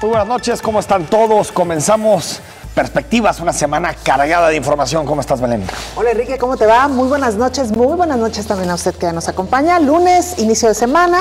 Muy buenas noches, ¿cómo están todos? Comenzamos Perspectivas, una semana cargada de información. ¿Cómo estás, Belén? Hola, Enrique, ¿cómo te va? Muy buenas noches también a usted que nos acompaña. Lunes, inicio de semana,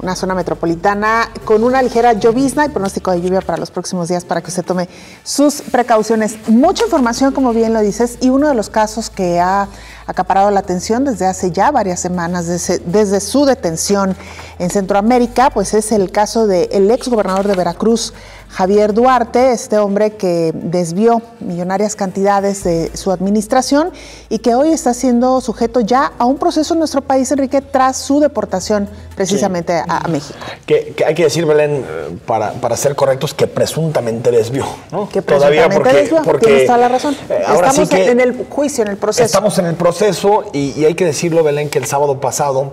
una zona metropolitana con una ligera llovizna y pronóstico de lluvia para los próximos días para que usted tome sus precauciones. Mucha información, como bien lo dices, y uno de los casos que ha acaparado la atención desde hace ya varias semanas, desde su detención en Centroamérica, pues es el caso del exgobernador de Veracruz, Javier Duarte, este hombre que desvió millonarias cantidades de su administración y que hoy está siendo sujeto ya a un proceso en nuestro país, Enrique, tras su deportación precisamente a México. Que hay que decir, Belén, para ser correctos, que presuntamente desvió, ¿no? Que presuntamente desvió, tienes toda la razón. Estamos sí en el juicio, en el proceso. Estamos en el proceso y hay que decirlo, Belén, que el sábado pasado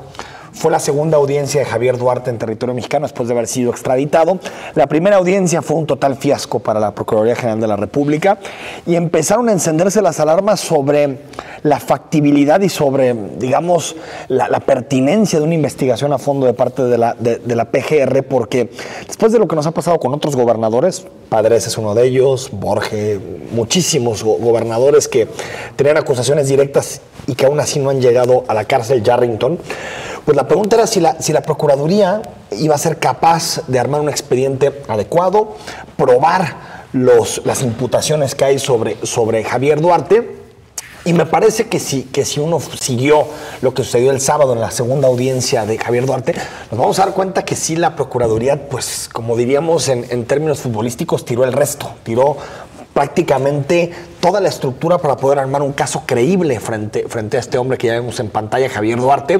fue la segunda audiencia de Javier Duarte en territorio mexicano después de haber sido extraditado. La primera audiencia fue un total fiasco para la Procuraduría General de la República y empezaron a encenderse las alarmas sobre la factibilidad y sobre, digamos, la pertinencia de una investigación a fondo de parte de la PGR, porque después de lo que nos ha pasado con otros gobernadores, Padres es uno de ellos, Borge, muchísimos gobernadores que tenían acusaciones directas y que aún así no han llegado a la cárcel Yarrington, pues la pregunta era si la Procuraduría iba a ser capaz de armar un expediente adecuado, probar las imputaciones que hay sobre Javier Duarte. Y me parece que si uno siguió lo que sucedió el sábado en la segunda audiencia de Javier Duarte, nos vamos a dar cuenta que sí la Procuraduría, pues como diríamos en términos futbolísticos, tiró el resto, tiró prácticamente toda la estructura para poder armar un caso creíble frente a este hombre que ya vemos en pantalla, Javier Duarte.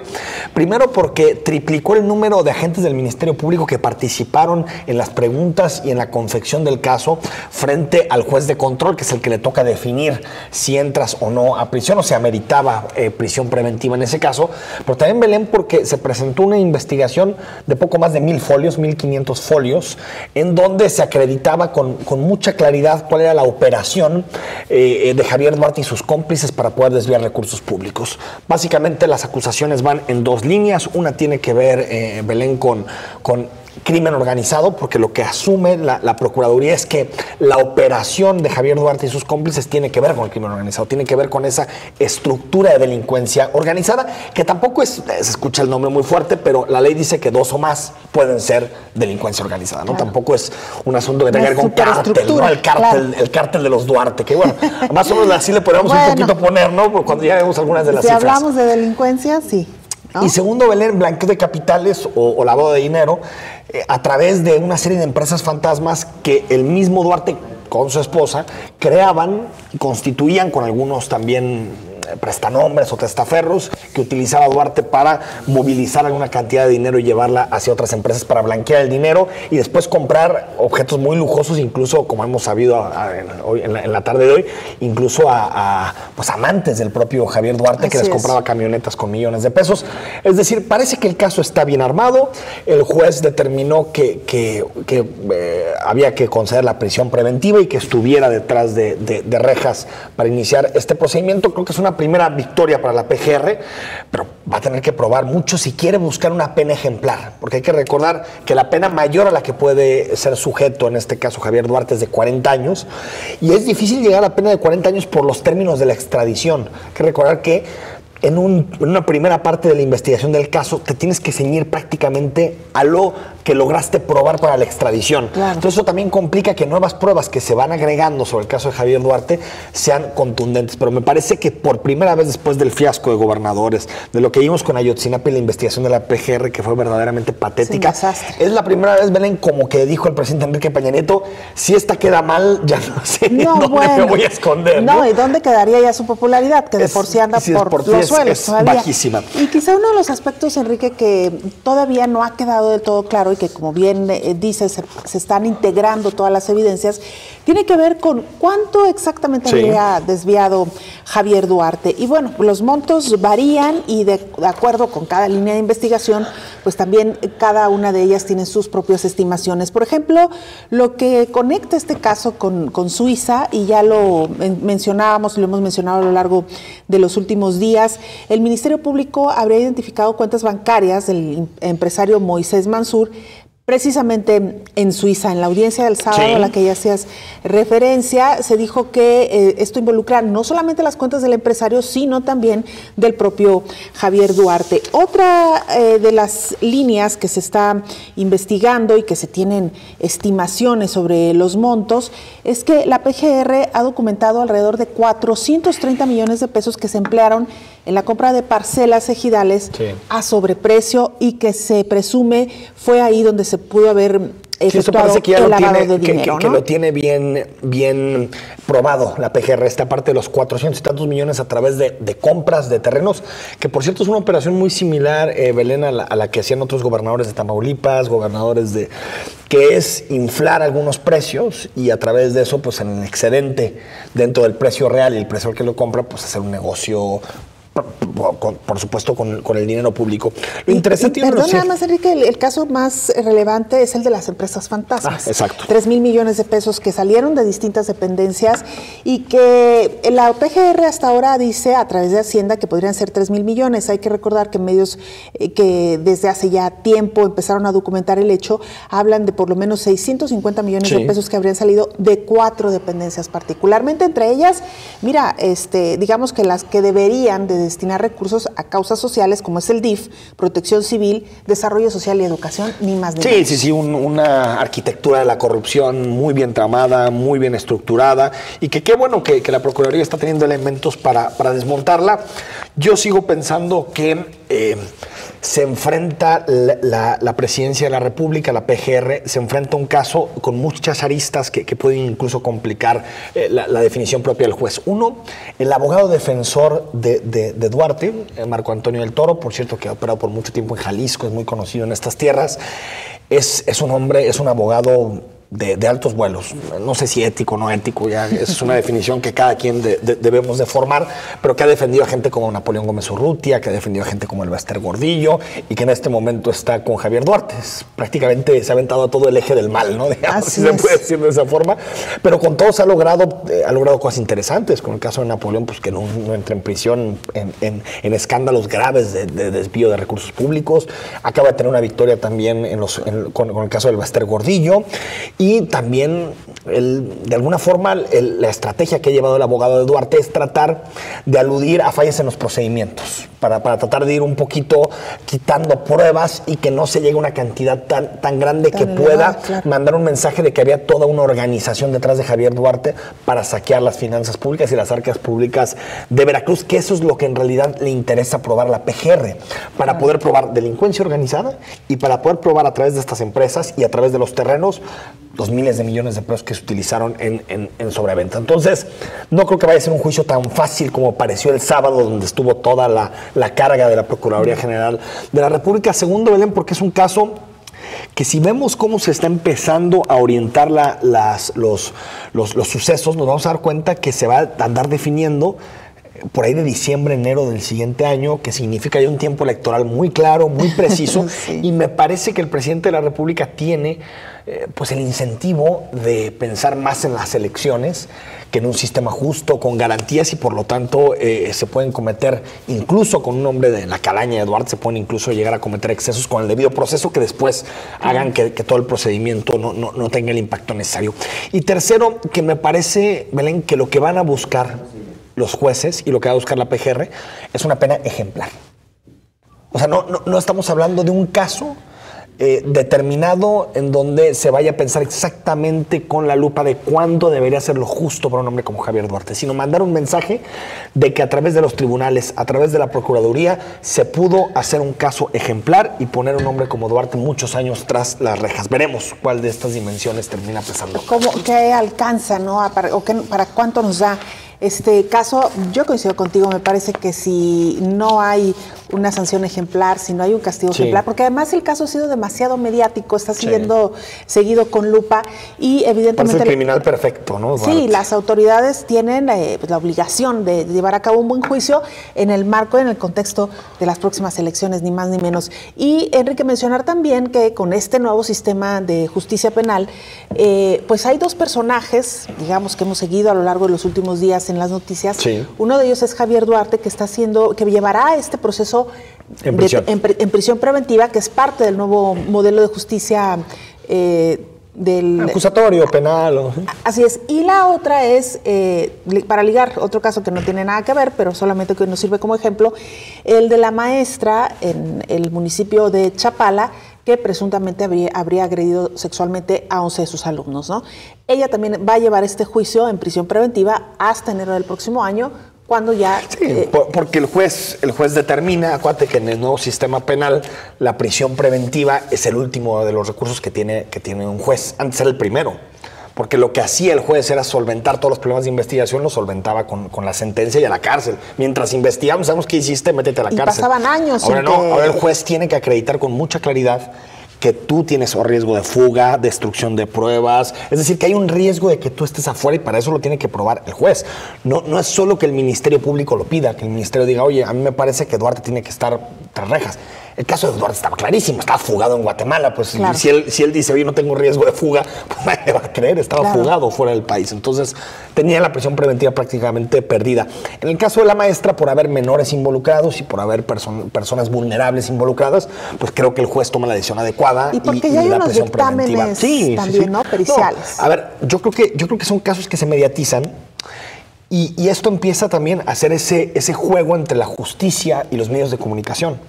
Primero porque triplicó el número de agentes del Ministerio Público que participaron en las preguntas y en la confección del caso frente al juez de control, que es el que le toca definir si entras o no a prisión o si ameritaba prisión preventiva en ese caso. Pero también, Belén, porque se presentó una investigación de poco más de 1,000 folios, 1,500 folios, en donde se acreditaba con mucha claridad cuál era la operación de Javier Duarte y sus cómplices para poder desviar recursos públicos. Básicamente las acusaciones van en dos líneas. Una tiene que ver, Belén, con crimen organizado, porque lo que asume la Procuraduría es que la operación de Javier Duarte y sus cómplices tiene que ver con el crimen organizado, tiene que ver con esa estructura de delincuencia organizada, que tampoco se escucha el nombre muy fuerte, pero la ley dice que 2 o más pueden ser delincuencia organizada, ¿no? Claro. Tampoco es un asunto que tenga que ver con cártel, ¿no? El cártel de los Duarte, que bueno, más o menos así le podemos un poquito poner, ¿no? Cuando ya vemos algunas de las cifras. Si hablamos de delincuencia, sí, ¿no? Y segundo, Belén, blanqueo de capitales o lavado de dinero a través de una serie de empresas fantasmas que el mismo Duarte con su esposa creaban y constituían con algunos también prestanombres o testaferros que utilizaba Duarte para movilizar alguna cantidad de dinero y llevarla hacia otras empresas para blanquear el dinero y después comprar objetos muy lujosos, incluso como hemos sabido en la tarde de hoy, incluso pues amantes del propio Javier Duarte, que les compraba camionetas con millones de pesos. Es decir, parece que el caso está bien armado. El juez determinó que había que conceder la prisión preventiva y que estuviera detrás de rejas para iniciar este procedimiento. Creo que es una primera victoria para la PGR, pero va a tener que probar mucho si quiere buscar una pena ejemplar, porque hay que recordar que la pena mayor a la que puede ser sujeto, en este caso Javier Duarte, es de 40 años, y es difícil llegar a la pena de 40 años por los términos de la extradición. Hay que recordar que en una primera parte de la investigación del caso te tienes que ceñir prácticamente a lo que lograste probar para la extradición. Claro. Entonces eso también complica que nuevas pruebas que se van agregando sobre el caso de Javier Duarte sean contundentes. Pero me parece que por primera vez después del fiasco de gobernadores, de lo que vimos con Ayotzinapa y la investigación de la PGR, que fue verdaderamente patética, es la primera vez, Belén, como que dijo el presidente Enrique Peña Nieto, si esta queda mal, ya no sé dónde me voy a esconder. No, ¿y dónde quedaría ya su popularidad? Que de por sí anda por los suelos todavía. Bajísima. Y quizá uno de los aspectos, Enrique, que todavía no ha quedado del todo claro y que, como bien dices, se están integrando todas las evidencias, tiene que ver con cuánto exactamente había desviado Javier Duarte. Y bueno, los montos varían y de acuerdo con cada línea de investigación, pues también cada una de ellas tiene sus propias estimaciones. Por ejemplo, lo que conecta este caso con Suiza, y ya lo mencionábamos, lo hemos mencionado a lo largo de los últimos días, el Ministerio Público habría identificado cuentas bancarias del empresario Moisés Mansur Precisamente en Suiza, en la audiencia del sábado a la que ya hacías referencia, se dijo que esto involucra no solamente las cuentas del empresario, sino también del propio Javier Duarte. Otra de las líneas que se está investigando y que se tienen estimaciones sobre los montos es que la PGR ha documentado alrededor de 430 millones de pesos que se emplearon en la compra de parcelas ejidales a sobreprecio y que se presume fue ahí donde se pudo haber efectuado el lavado de dinero, que lo tiene bien probado la PGR, esta parte de los 400 y tantos millones a través de compras de terrenos, que por cierto es una operación muy similar, Belén, a la que hacían otros gobernadores de Tamaulipas, que es inflar algunos precios y a través de eso, pues en el excedente dentro del precio real y el precio al que lo compra, pues hacer un negocio, por supuesto, con el dinero público. Lo interesante... Perdón, nada más, Enrique, el caso más relevante es el de las empresas fantasmas. Exacto. 3,000 millones de pesos que salieron de distintas dependencias y que la PGR hasta ahora dice, a través de Hacienda, que podrían ser 3,000 millones. Hay que recordar que medios que desde hace ya tiempo empezaron a documentar el hecho, hablan de por lo menos 650 millones de pesos que habrían salido de 4 dependencias particularmente. Entre ellas, mira, digamos que las que deberían de destinar recursos a causas sociales como es el DIF, Protección Civil, Desarrollo Social y Educación, ni más ni menos. Sí, una arquitectura de la corrupción muy bien tramada, muy bien estructurada, y que qué bueno que la Procuraduría está teniendo elementos para desmontarla. Yo sigo pensando que se enfrenta la Presidencia de la República, la PGR, se enfrenta a un caso con muchas aristas que pueden incluso complicar la definición propia del juez. Uno, el abogado defensor de Duarte, Marco Antonio del Toro, por cierto, que ha operado por mucho tiempo en Jalisco, es muy conocido en estas tierras, es un hombre, es un abogado de altos vuelos, no sé si ético o no ético, ya es una definición que cada quien debemos de formar, pero que ha defendido a gente como Napoleón Gómez Urrutia, que ha defendido a gente como el Bester Gordillo y que en este momento está con Javier Duarte. Prácticamente se ha aventado a todo el eje del mal, ¿no? Digamos, si se puede decir de esa forma, pero con todos ha logrado cosas interesantes, con el caso de Napoleón, pues que no entra en prisión en escándalos graves de desvío de recursos públicos, acaba de tener una victoria también con el caso del Bester Gordillo. Y también, de alguna forma, la estrategia que ha llevado el abogado de Duarte es tratar de aludir a fallas en los procedimientos, para tratar de ir un poquito quitando pruebas y que no se llegue a una cantidad tan grande que pueda mandar un mensaje de que había toda una organización detrás de Javier Duarte para saquear las finanzas públicas y las arcas públicas de Veracruz, que eso es lo que en realidad le interesa probar a la PGR, para poder probar delincuencia organizada y para poder probar a través de estas empresas y a través de los terrenos los miles de millones de pesos que se utilizaron en sobreventa. Entonces, no creo que vaya a ser un juicio tan fácil como pareció el sábado, donde estuvo toda la carga de la Procuraduría General de la República. Segundo, Belén, porque es un caso que si vemos cómo se está empezando a orientar los sucesos, nos vamos a dar cuenta que se va a andar definiendo por ahí de diciembre, enero del siguiente año, que significa ya un tiempo electoral muy claro, muy preciso, y me parece que el presidente de la República tiene pues el incentivo de pensar más en las elecciones que en un sistema justo, con garantías, y por lo tanto se pueden cometer, incluso con un hombre de la calaña de Duarte, se pueden incluso llegar a cometer excesos con el debido proceso que después hagan que todo el procedimiento no tenga el impacto necesario. Y tercero, que me parece, Belén, que lo que van a buscar los jueces y lo que va a buscar la PGR es una pena ejemplar. O sea, no estamos hablando de un caso determinado en donde se vaya a pensar exactamente con la lupa de cuándo debería ser lo justo para un hombre como Javier Duarte, sino mandar un mensaje de que a través de los tribunales, a través de la Procuraduría, se pudo hacer un caso ejemplar y poner a un hombre como Duarte muchos años tras las rejas. Veremos cuál de estas dimensiones termina pesando. ¿Qué alcanza, no? ¿Para cuánto nos da este caso? Yo coincido contigo, me parece que si no hay una sanción ejemplar, si no hay un castigo ejemplar, porque además el caso ha sido demasiado mediático, está siendo seguido con lupa y evidentemente... Parece el criminal perfecto, ¿no? Sí, las autoridades tienen pues, la obligación de llevar a cabo un buen juicio en el marco, en el contexto de las próximas elecciones, ni más ni menos. Y Enrique, mencionar también que con este nuevo sistema de justicia penal, pues hay dos personajes, digamos, que hemos seguido a lo largo de los últimos días en las noticias. Uno de ellos es Javier Duarte, que llevará este proceso recurso en prisión preventiva, que es parte del nuevo modelo de justicia del acusatorio, penal. Así es. Y la otra es, para ligar, otro caso que no tiene nada que ver, pero solamente que nos sirve como ejemplo, el de la maestra en el municipio de Chapala, que presuntamente habría agredido sexualmente a 11 de sus alumnos, ¿no? Ella también va a llevar este juicio en prisión preventiva hasta enero del próximo año, cuando ya... Sí, porque el juez determina, acuérdate que en el nuevo sistema penal la prisión preventiva es el último de los recursos que tiene un juez. Antes era el primero, porque lo que hacía el juez era solventar todos los problemas de investigación, lo solventaba con la sentencia y a la cárcel. Mientras investigamos, sabemos qué hiciste, métete a la cárcel. Pasaban años. Ahora el juez tiene que acreditar con mucha claridad que tú tienes riesgo de fuga, destrucción de pruebas, es decir, que hay un riesgo de que tú estés afuera y para eso lo tiene que probar el juez. No es solo que el Ministerio Público lo pida, que el Ministerio diga, oye, a mí me parece que Duarte tiene que estar tras rejas. El caso de Duarte estaba clarísimo, estaba fugado en Guatemala, pues claro. si él dice, oye, no tengo riesgo de fuga, pues nadie le va a creer, estaba fugado fuera del país. Entonces, tenía la prisión preventiva prácticamente perdida. En el caso de la maestra, por haber menores involucrados y por haber personas vulnerables involucradas, pues creo que el juez toma la decisión adecuada y porque ya hay unos dictámenes también, ¿no? Periciales. No, a ver, yo creo que son casos que se mediatizan. Y esto empieza también a hacer ese juego entre la justicia y los medios de comunicación.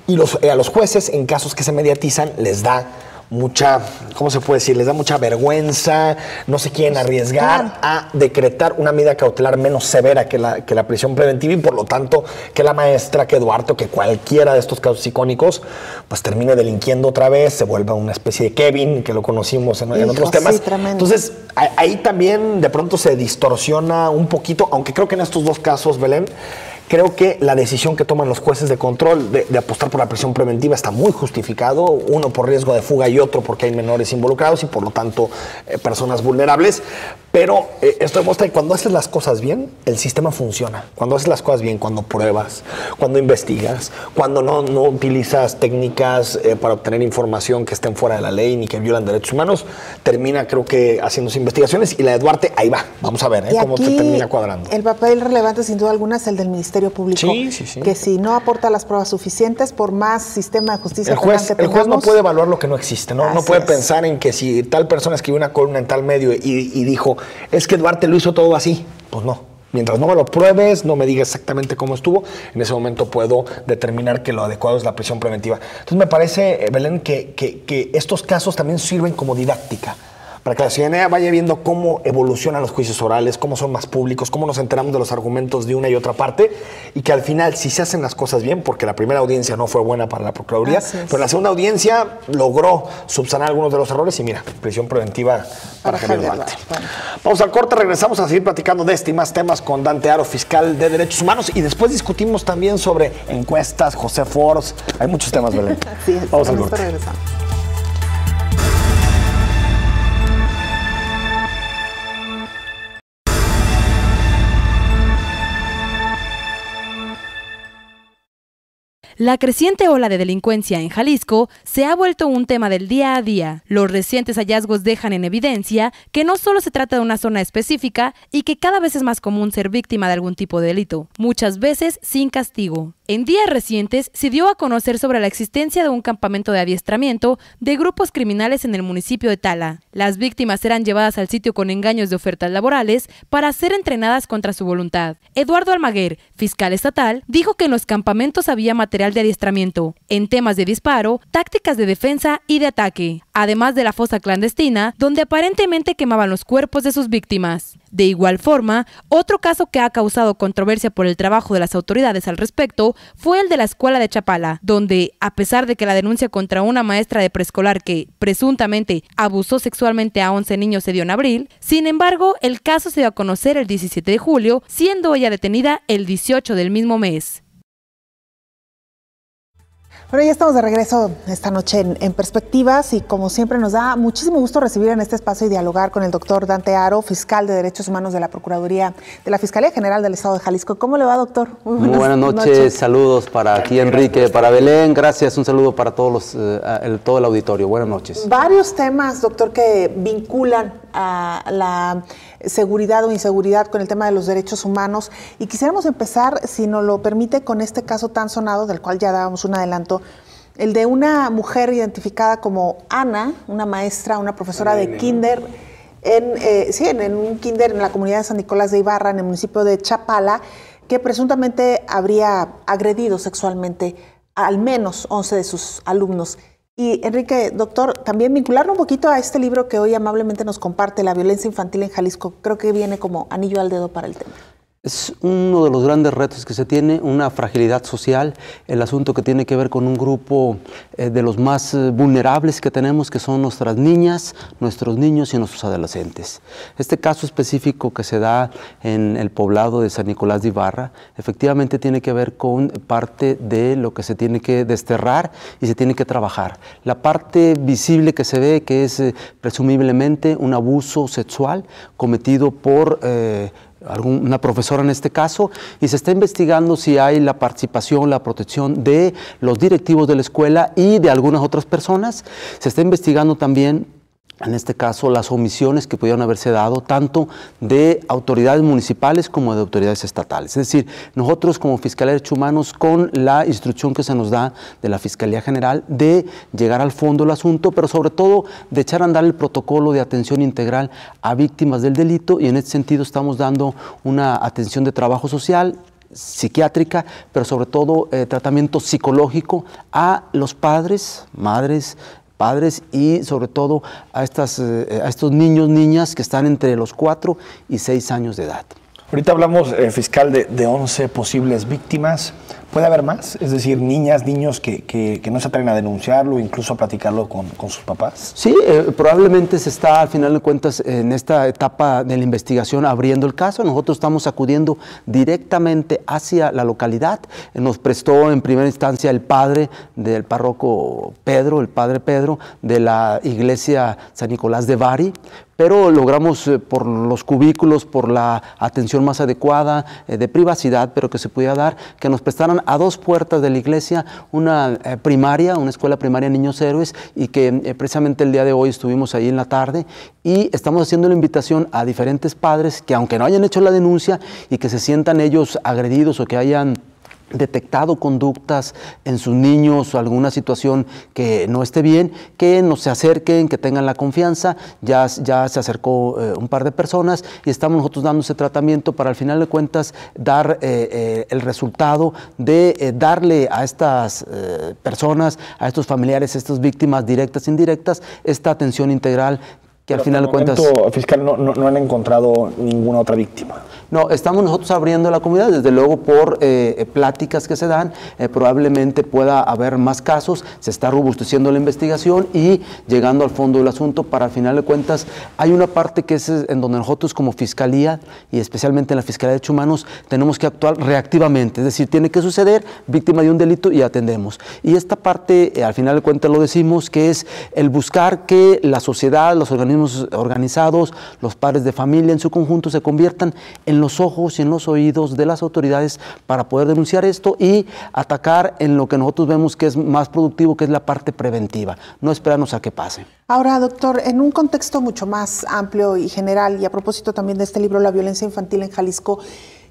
Y a los jueces, en casos que se mediatizan, les da mucha, ¿cómo se puede decir? Les da mucha vergüenza, no se quieren arriesgar a decretar una medida cautelar menos severa que la prisión preventiva y por lo tanto que la maestra, que Duarte o que cualquiera de estos casos icónicos pues termine delinquiendo otra vez, se vuelva una especie de Kevin, que lo conocimos en otros temas. Sí, entonces ahí también de pronto se distorsiona un poquito, aunque creo que en estos dos casos, Belén, creo que la decisión que toman los jueces de control de apostar por la prisión preventiva está muy justificado, uno por riesgo de fuga y otro porque hay menores involucrados y por lo tanto personas vulnerables, pero esto demuestra que cuando haces las cosas bien, el sistema funciona. Cuando haces las cosas bien, cuando pruebas, cuando investigas, cuando no utilizas técnicas para obtener información que estén fuera de la ley ni que violan derechos humanos, termina creo que haciéndose investigaciones y la de Duarte, ahí va, vamos a ver cómo se termina cuadrando. El papel relevante sin duda alguna es el del Ministerio Público, que si no aporta las pruebas suficientes, por más sistema de justicia el juez no puede evaluar lo que no existe, no puede pensar en que si tal persona escribió una columna en tal medio y dijo, es que Duarte lo hizo todo así, pues no. Mientras no me lo pruebes, no me digas exactamente cómo estuvo, en ese momento puedo determinar que lo adecuado es la prisión preventiva. Entonces me parece, Belén, que estos casos también sirven como didáctica, para que la ciudadanía vaya viendo cómo evolucionan los juicios orales, cómo son más públicos, cómo nos enteramos de los argumentos de una y otra parte, y que al final, si se hacen las cosas bien, porque la primera audiencia no fue buena para la Procuraduría, pero la segunda audiencia logró subsanar algunos de los errores y mira, prisión preventiva para Javier Duarte. Bueno. Vamos al corte, regresamos a seguir platicando de este y más temas con Dante Haro, fiscal de Derechos Humanos, y después discutimos también sobre encuestas, José Forbes, hay muchos temas, Belén. Vamos al corte. Regresamos. La creciente ola de delincuencia en Jalisco se ha vuelto un tema del día a día. Los recientes hallazgos dejan en evidencia que no solo se trata de una zona específica y que cada vez es más común ser víctima de algún tipo de delito, muchas veces sin castigo. En días recientes se dio a conocer sobre la existencia de un campamento de adiestramiento de grupos criminales en el municipio de Tala. Las víctimas eran llevadas al sitio con engaños de ofertas laborales para ser entrenadas contra su voluntad. Eduardo Almaguer, fiscal estatal, dijo que en los campamentos había material de adiestramiento en temas de disparo, tácticas de defensa y de ataque, además de la fosa clandestina, donde aparentemente quemaban los cuerpos de sus víctimas. De igual forma, otro caso que ha causado controversia por el trabajo de las autoridades al respecto fue el de la escuela de Chapala, donde, a pesar de que la denuncia contra una maestra de preescolar que presuntamente abusó sexualmente a 11 niños se dio en abril, sin embargo, el caso se dio a conocer el 17 de julio, siendo ella detenida el 18 del mismo mes. Bueno, ya estamos de regreso esta noche en Perspectivas y como siempre nos da muchísimo gusto recibir en este espacio y dialogar con el doctor Dante Haro, fiscal de Derechos Humanos de la Procuraduría de la Fiscalía General del Estado de Jalisco. ¿Cómo le va, doctor? Muy buenas noches. Saludos para aquí Enrique, para Belén. Gracias, un saludo para todos todo el auditorio. Buenas noches. Varios temas, doctor, que vinculan a seguridad o inseguridad con el tema de los derechos humanos. Y quisiéramos empezar, si nos lo permite, con este caso tan sonado, del cual ya dábamos un adelanto, el de una mujer identificada como Ana, una maestra, una profesora de kinder, en un kinder en la comunidad de San Nicolás de Ibarra, en el municipio de Chapala, que presuntamente habría agredido sexualmente a al menos 11 de sus alumnos. Y Enrique, doctor, también vincularlo un poquito a este libro que hoy amablemente nos comparte, La violencia infantil en Jalisco, creo que viene como anillo al dedo para el tema. Es uno de los grandes retos que se tiene, una fragilidad social, el asunto que tiene que ver con un grupo de los más vulnerables que tenemos, que son nuestras niñas, nuestros niños y nuestros adolescentes. Este caso específico que se da en el poblado de San Nicolás de Ibarra, efectivamente tiene que ver con parte de lo que se tiene que desterrar y se tiene que trabajar. La parte visible que se ve, que es presumiblemente un abuso sexual cometido por una profesora en este caso, y se está investigando si hay la participación, la protección de los directivos de la escuela y de algunas otras personas. Se está investigando también, en este caso, las omisiones que pudieron haberse dado tanto de autoridades municipales como de autoridades estatales. Es decir, nosotros como Fiscalía de Derechos Humanos, con la instrucción que se nos da de la Fiscalía General de llegar al fondo del asunto, pero sobre todo de echar a andar el protocolo de atención integral a víctimas del delito, y en este sentido estamos dando una atención de trabajo social, psiquiátrica, pero sobre todo tratamiento psicológico a los padres, madres, padres y sobre todo a estos niños, niñas que están entre los 4 y 6 años de edad. Ahorita hablamos, fiscal, de 11 posibles víctimas. ¿Puede haber más? Es decir, niñas, niños que no se atreven a denunciarlo, incluso a platicarlo con sus papás. Sí, probablemente se está, al final de cuentas, en esta etapa de la investigación abriendo el caso. Nosotros estamos acudiendo directamente hacia la localidad. Nos prestó en primera instancia el padre del párroco Pedro, el padre Pedro, de la iglesia San Nicolás de Bari, pero logramos por los cubículos, por la atención más adecuada, de privacidad, pero que se pudiera dar, que nos prestaran a 2 puertas de la iglesia una primaria, una escuela primaria Niños Héroes, y que precisamente el día de hoy estuvimos ahí en la tarde y estamos haciendo la invitación a diferentes padres que, aunque no hayan hecho la denuncia y que se sientan ellos agredidos o que hayan detectado conductas en sus niños o alguna situación que no esté bien, que nos se acerquen, que tengan la confianza. Ya se acercó un par de personas y estamos nosotros dando ese tratamiento para, al final de cuentas, dar el resultado de darle a estas personas, a estos familiares, a estas víctimas directas e indirectas, esta atención integral que al final de cuentas... Fiscal, no han encontrado ninguna otra víctima. No, estamos nosotros abriendo la comunidad, desde luego por pláticas que se dan, probablemente pueda haber más casos, se está robusteciendo la investigación y llegando al fondo del asunto para, al final de cuentas, hay una parte que es en donde nosotros como Fiscalía y especialmente en la Fiscalía de Derechos Humanos tenemos que actuar reactivamente, es decir, tiene que suceder, víctima de un delito y atendemos. Y esta parte, al final de cuentas lo decimos, que es el buscar que la sociedad, los organismos organizados, los padres de familia en su conjunto se conviertan en los ojos y en los oídos de las autoridades para poder denunciar esto y atacar en lo que nosotros vemos que es más productivo, que es la parte preventiva, no esperarnos a que pase. Ahora, doctor, en un contexto mucho más amplio y general, y a propósito también de este libro, La violencia infantil en Jalisco,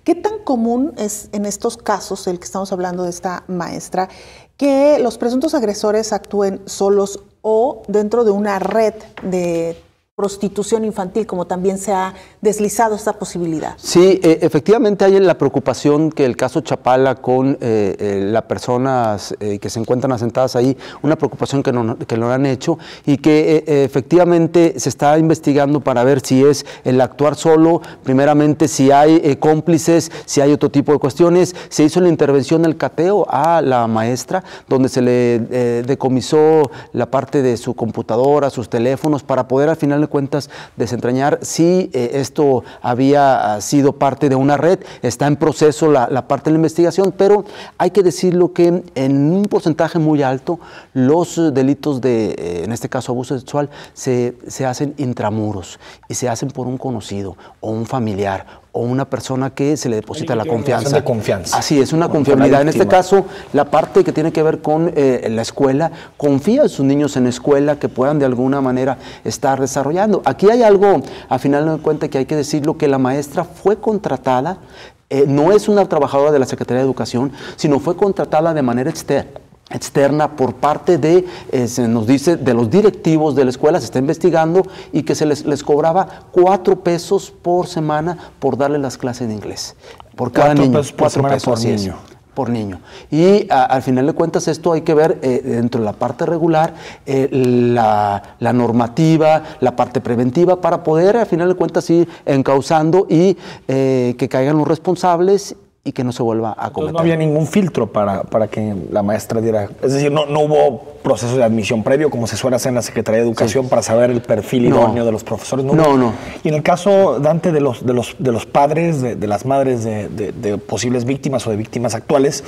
¿qué tan común es en estos casos, el que estamos hablando de esta maestra, que los presuntos agresores actúen solos o dentro de una red de prostitución infantil, como también se ha deslizado esta posibilidad? Sí, efectivamente hay la preocupación que el caso Chapala con las personas que se encuentran asentadas ahí, una preocupación que lo han hecho y que efectivamente se está investigando para ver si es el actuar solo, primeramente si hay cómplices, si hay otro tipo de cuestiones. Se hizo la intervención del cateo a la maestra, donde se le decomisó la parte de su computadora, sus teléfonos, para poder al final de cuentas desentrañar si esto había sido parte de una red. Está en proceso la parte de la investigación, pero hay que decirlo que en un porcentaje muy alto los delitos de, en este caso, abuso sexual se hacen intramuros y se hacen por un conocido o un familiar o una persona que se le deposita la confianza. De confianza. Así es, una confiabilidad. En este caso, la parte que tiene que ver con la escuela, confía a sus niños en la escuela que puedan de alguna manera estar desarrollando. Aquí hay algo, a final de cuentas, que hay que decirlo, que la maestra fue contratada, no es una trabajadora de la Secretaría de Educación, sino fue contratada de manera externa por parte de, se nos dice, de los directivos de la escuela, se está investigando, y que se les cobraba 4 pesos por semana por darle las clases de inglés. Por cada niño. 4 pesos por niño. Por niño. Y al final de cuentas esto hay que ver dentro de la parte regular, la normativa, la parte preventiva, para poder al final de cuentas ir encauzando y que caigan los responsables y que no se vuelva a cometer. Entonces no había ningún filtro para que la maestra diera, es decir, no hubo proceso de admisión previo como se suele hacer en la Secretaría de Educación para saber el perfil idóneo de los profesores. No. Y en el caso, Dante, de los padres, de las madres de posibles víctimas o de víctimas actuales,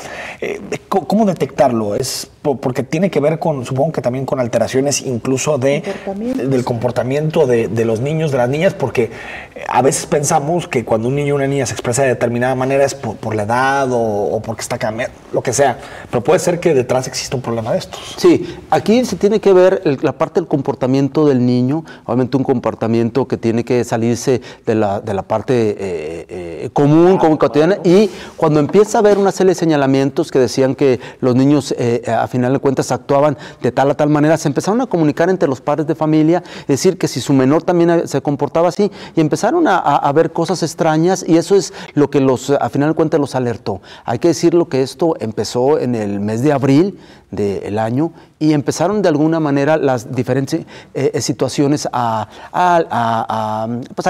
¿cómo detectarlo? Porque tiene que ver con, supongo que también con alteraciones incluso del comportamiento de los niños, de las niñas, porque a veces pensamos que cuando un niño o una niña se expresa de determinada manera es por la edad o porque está cambiando, lo que sea, pero puede ser que detrás exista un problema de estos. Sí, aquí se tiene que ver la parte del comportamiento del niño, obviamente un comportamiento que tiene que salirse de la parte común, como cotidiana, y cuando empieza a haber una serie de señalamientos que decían que los niños a final de cuentas actuaban de tal a tal manera, se empezaron a comunicar entre los padres de familia, es decir, que si su menor también se comportaba así, y empezaron a ver cosas extrañas, y eso es lo que a final de cuentas los alertó. Hay que decirlo que esto empezó en el mes de abril del año, y empezaron de alguna manera las diferentes situaciones a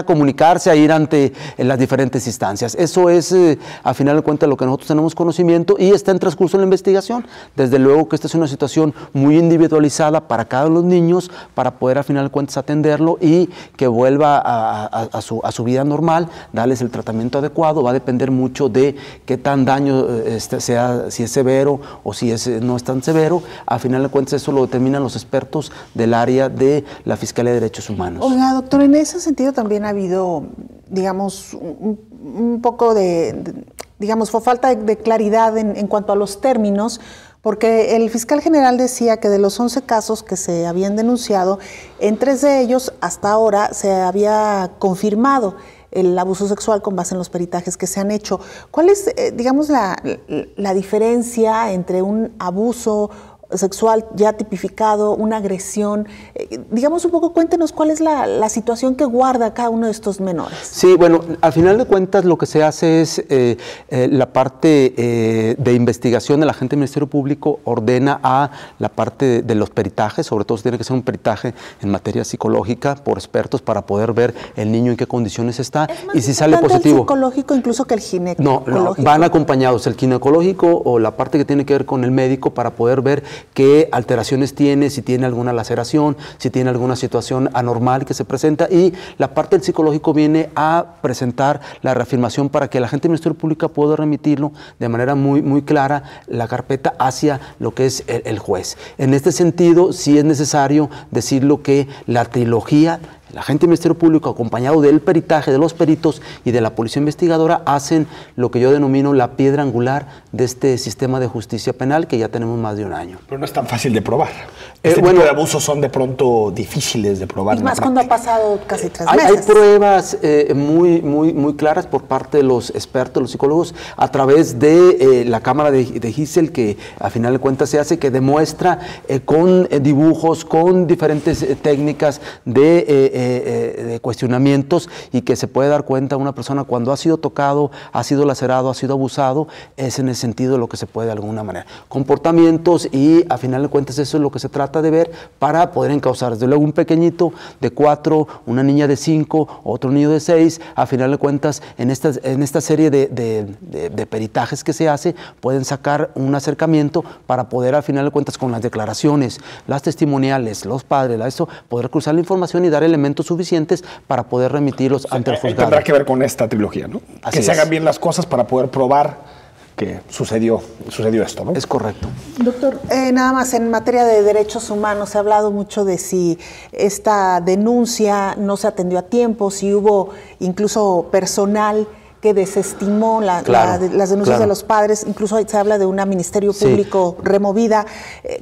comunicarse, a ir ante las diferentes instancias. Eso es, a final de cuentas, lo que nosotros tenemos conocimiento, y está en transcurso la investigación. Desde luego que esta es una situación muy individualizada para cada uno de los niños, para poder, a final de cuentas, atenderlo y que vuelva a su vida normal, darles el tratamiento adecuado. Va a depender mucho de qué tan daño sea, si es severo o si no es tan severo. A final de cuentas, eso lo determinan los expertos del área de la Fiscalía de Derechos Humanos. Oiga, doctor, en ese sentido también ha habido, digamos, un poco digamos, falta de claridad en cuanto a los términos, porque el fiscal general decía que de los 11 casos que se habían denunciado, en 3 de ellos hasta ahora se había confirmado el abuso sexual con base en los peritajes que se han hecho. ¿Cuál es, digamos, la diferencia entre un abuso sexual ya tipificado, una agresión? Digamos un poco, cuéntenos cuál es la situación que guarda cada uno de estos menores. Sí, bueno, al final de cuentas lo que se hace es la parte de investigación. El agente del Ministerio Público ordena a la parte de los peritajes, sobre todo tiene que ser un peritaje en materia psicológica por expertos para poder ver el niño en qué condiciones está y si sale positivo. ¿El psicológico incluso que el ginecológico? No, van acompañados el ginecológico o la parte que tiene que ver con el médico para poder ver qué alteraciones tiene, si tiene alguna laceración, si tiene alguna situación anormal que se presenta, y la parte del psicológico viene a presentar la reafirmación para que la agente del Ministerio Público pueda remitirlo de manera muy clara la carpeta hacia lo que es el juez. En este sentido, sí es necesario decirlo que la trilogía, el agente del Ministerio Público, acompañado del peritaje, de los peritos y de la policía investigadora, hacen lo que yo denomino la piedra angular de este sistema de justicia penal que ya tenemos más de un año. Pero no es tan fácil de probar. Tipo de abusos son de pronto difíciles de probar. Y más cuando ha pasado casi 3 meses. Hay pruebas muy claras por parte de los expertos, los psicólogos, a través de la cámara de Gisel, que a final de cuentas se hace, que demuestra con dibujos, con diferentes técnicas de cuestionamientos, y que se puede dar cuenta una persona cuando ha sido tocado, ha sido lacerado, ha sido abusado. Es en ese sentido lo que se puede de alguna manera. Comportamientos, y a final de cuentas eso es lo que se trata de ver para poder encauzar. Desde luego un pequeñito de 4, una niña de 5, otro niño de 6, a final de cuentas en esta serie de peritajes que se hace, pueden sacar un acercamiento para poder, a final de cuentas, con las declaraciones, las testimoniales, los padres, poder cruzar la información y dar elementos suficientes para poder remitirlos ante el juzgado. Tendrá que ver con esta trilogía, ¿no? Así que se hagan bien las cosas para poder probar que sucedió esto, ¿no? Es correcto. Doctor, nada más en materia de derechos humanos se ha hablado mucho de si esta denuncia no se atendió a tiempo, si hubo incluso personal que desestimó las denuncias claro. de los padres, incluso se habla de una ministerio público removida.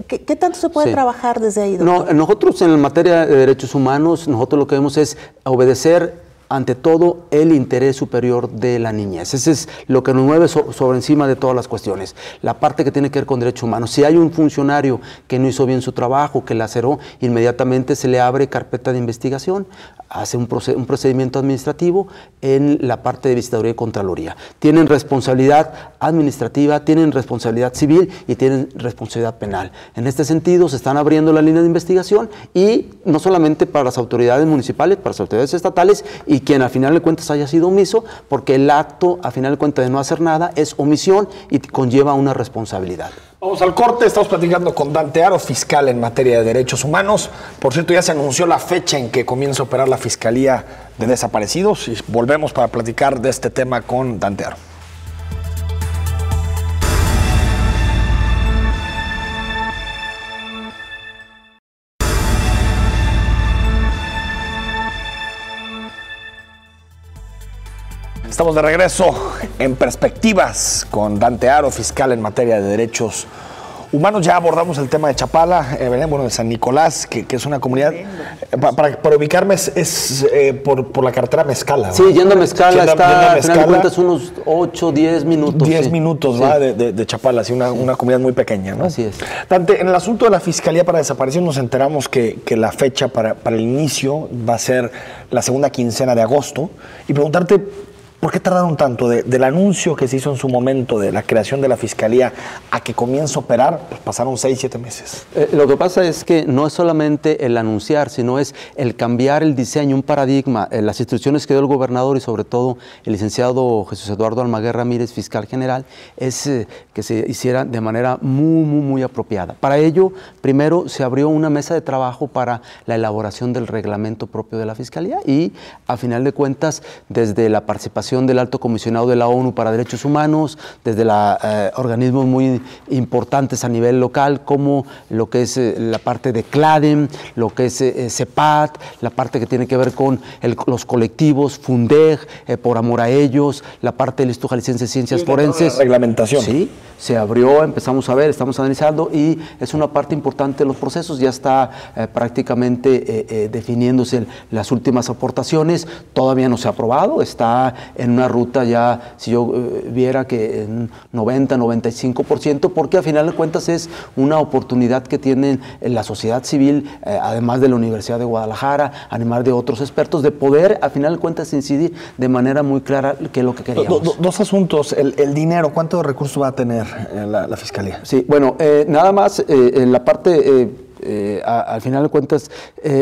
¿Qué tanto se puede trabajar desde ahí, doctor? No, nosotros en materia de derechos humanos, nosotros lo que vemos es obedecer ante todo el interés superior de la niñez. Ese es lo que nos mueve sobre encima de todas las cuestiones. La parte que tiene que ver con derechos humanos. Si hay un funcionario que no hizo bien su trabajo, que laceró, inmediatamente se le abre carpeta de investigación, hace un procedimiento administrativo en la parte de visitaduría y contraloría. Tienen responsabilidad administrativa, tienen responsabilidad civil y tienen responsabilidad penal. En este sentido, se están abriendo las líneas de investigación y no solamente para las autoridades municipales, para las autoridades estatales y quien al final de cuentas haya sido omiso, porque el acto al final de cuentas de no hacer nada es omisión y conlleva una responsabilidad. Vamos al corte, estamos platicando con Dante Haro, fiscal en materia de derechos humanos. Por cierto, ya se anunció la fecha en que comienza a operar la Fiscalía de Desaparecidos y volvemos para platicar de este tema con Dante Haro. Estamos de regreso en Perspectivas con Dante Haro, fiscal en materia de derechos humanos. Ya abordamos el tema de Chapala, de San Nicolás, que es una comunidad. Para ubicarme es por la carretera Mezcala. Sí, yendo a Mezcala está, al final de cuentas, unos 8, 10 minutos. 10 minutos, ¿va? De Chapala, así una comunidad muy pequeña, ¿no? Así es. Dante, en el asunto de la Fiscalía para Desaparecidos nos enteramos que la fecha para el inicio va a ser la segunda quincena de agosto. Y preguntarte, ¿por qué tardaron tanto del anuncio que se hizo en su momento de la creación de la Fiscalía a que comience a operar? Pues pasaron 6, 7 meses. Lo que pasa es que no es solamente el anunciar, sino es el cambiar el diseño, un paradigma. Las instrucciones que dio el gobernador y sobre todo el licenciado Jesús Eduardo Almaguer Ramírez, fiscal general, es que se hiciera de manera muy apropiada. Para ello, primero se abrió una mesa de trabajo para la elaboración del reglamento propio de la Fiscalía y, a final de cuentas, desde la participación del Alto Comisionado de la ONU para Derechos Humanos, desde organismos muy importantes a nivel local, como lo que es la parte de CLADEM, lo que es CEPAT, la parte que tiene que ver con los colectivos, FUNDEG, Por Amor a Ellos, la parte del Instituto Jalisciense de Ciencias Forenses. La reglamentación. Sí, se abrió, empezamos a ver, estamos analizando y es una parte importante de los procesos, ya está prácticamente definiéndose las últimas aportaciones, todavía no se ha aprobado, está en una ruta ya, si yo viera que en 90-95%, porque a final de cuentas es una oportunidad que tienen la sociedad civil, además de la Universidad de Guadalajara, además de otros expertos, de poder a final de cuentas incidir de manera muy clara qué es lo que queríamos. Dos asuntos, el dinero, ¿cuántos recursos va a tener la Fiscalía? Sí, bueno, nada más en la parte, al final de cuentas,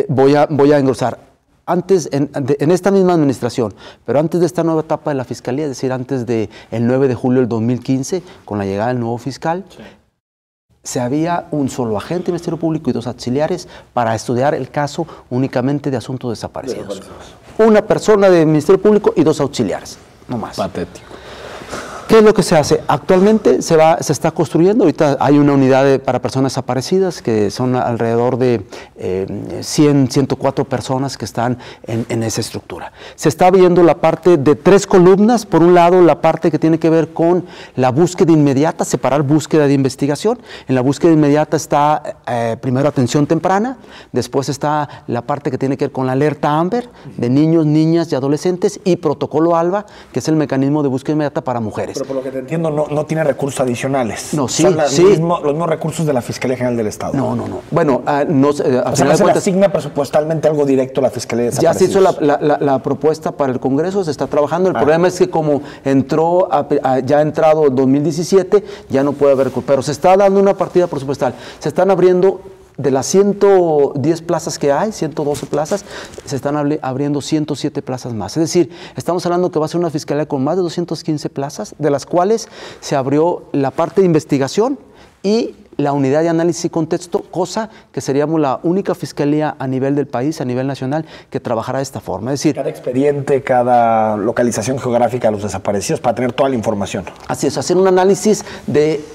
voy a engrosar. Antes, en esta misma administración, pero antes de esta nueva etapa de la Fiscalía, es decir, antes del 9 de julio del 2015, con la llegada del nuevo fiscal, se había un solo agente del Ministerio Público y 2 auxiliares para estudiar el caso únicamente de asuntos desaparecidos. Una persona del Ministerio Público y 2 auxiliares, no más. Patético. ¿Qué es lo que se hace? Actualmente se está construyendo, ahorita hay una unidad para personas desaparecidas que son alrededor de 104 personas que están en esa estructura. Se está viendo la parte de 3 columnas, por un lado la parte que tiene que ver con la búsqueda inmediata, separar búsqueda de investigación. En la búsqueda inmediata está primero atención temprana, después está la parte que tiene que ver con la alerta AMBER de niños, niñas y adolescentes y protocolo ALBA, que es el mecanismo de búsqueda inmediata para mujeres. Pero por lo que te entiendo, no tiene recursos adicionales. No, sí, son los sí. mismos recursos de la Fiscalía General del Estado. No. Bueno, no, o sea, ¿no se le asigna presupuestalmente algo directo a la Fiscalía de Desaparecidos? Ya se hizo la propuesta para el Congreso, se está trabajando. El problema es que como ya ha entrado 2017, ya no puede haber, pero se está dando una partida presupuestal. Se están abriendo. De las 110 plazas que hay, 112 plazas, se están abriendo 107 plazas más. Es decir, estamos hablando que va a ser una fiscalía con más de 215 plazas, de las cuales se abrió la parte de investigación y la unidad de análisis y contexto, cosa que seríamos la única fiscalía a nivel del país, a nivel nacional, que trabajará de esta forma. Es decir, cada expediente, cada localización geográfica de los desaparecidos para tener toda la información. Así es, hacer un análisis de